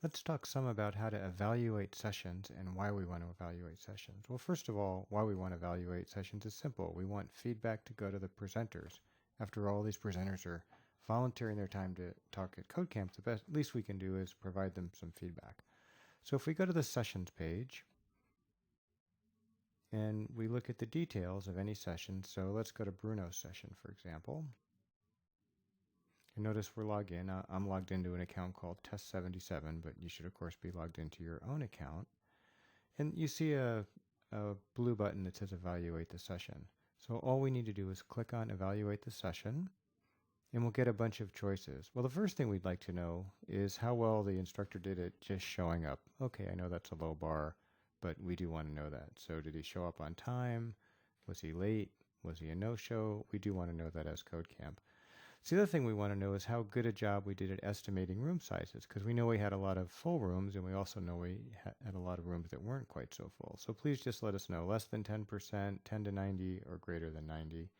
Let's talk some about how to evaluate sessions and why we want to evaluate sessions. Well, first of all, why we want to evaluate sessions is simple. We want feedback to go to the presenters. After all, these presenters are volunteering their time to talk at CodeCamp. The least we can do is provide them some feedback. So if we go to the sessions page and we look at the details of any session, so let's go to Bruno's session, for example. And notice we're logged in. I'm logged into an account called Test77, but you should, of course, be logged into your own account. And you see a blue button that says Evaluate the Session. So all we need to do is click on Evaluate the Session, and we'll get a bunch of choices. Well, the first thing we'd like to know is how well the instructor did at just showing up. Okay, I know that's a low bar, but we do want to know that. So did he show up on time? Was he late? Was he a no-show? We do want to know that as CodeCamp. So the other thing we want to know is how good a job we did at estimating room sizes, because we know we had a lot of full rooms, and we also know we had a lot of rooms that weren't quite so full. So please just let us know, less than 10%, 10 to 90, or greater than 90.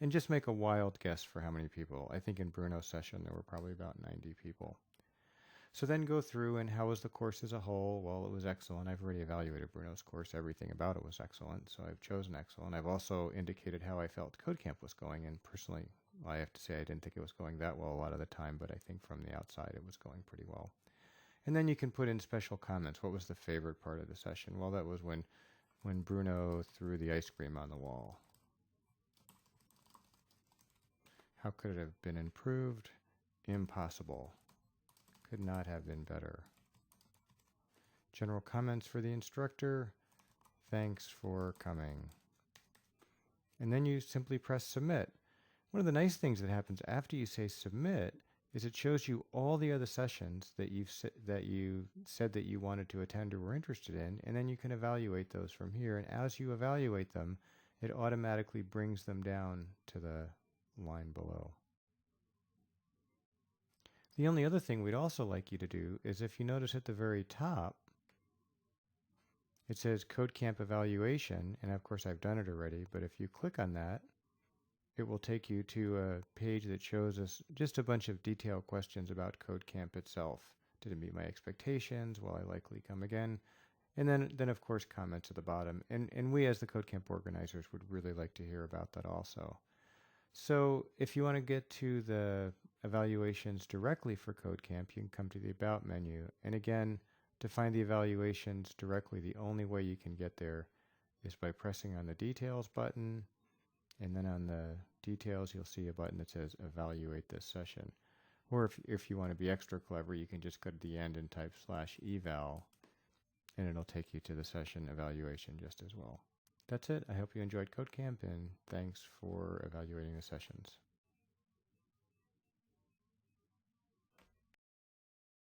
And just make a wild guess for how many people. I think in Bruno's session there were probably about 90 people. So then go through and how was the course as a whole? Well, it was excellent. I've already evaluated Bruno's course. Everything about it was excellent, so I've chosen excellent. I've also indicated how I felt CodeCamp was going, and personally, I have to say I didn't think it was going that well a lot of the time, but I think from the outside it was going pretty well. And then you can put in special comments. What was the favorite part of the session? Well, that was when Bruno threw the ice cream on the wall. How could it have been improved? Impossible. Could not have been better. General comments for the instructor. Thanks for coming. And then you simply press submit. One of the nice things that happens after you say submit is it shows you all the other sessions that you said that you wanted to attend or were interested in, and then you can evaluate those from here. And as you evaluate them, it automatically brings them down to the line below. The only other thing we'd also like you to do is, if you notice at the very top, it says CodeCamp Evaluation, and of course I've done it already, but if you click on that, it will take you to a page that shows us just a bunch of detailed questions about CodeCamp itself. Did it meet my expectations? Will I likely come again? And then of course comments at the bottom. And we as the CodeCamp organizers would really like to hear about that also. So if you want to get to the evaluations directly for CodeCamp, you can come to the About menu. And again, to find the evaluations directly, the only way you can get there is by pressing on the Details button. And then on the details, you'll see a button that says Evaluate this session. Or if you want to be extra clever, you can just go to the end and type /eval, and it'll take you to the session evaluation just as well. That's it. I hope you enjoyed CodeCamp, and thanks for evaluating the sessions.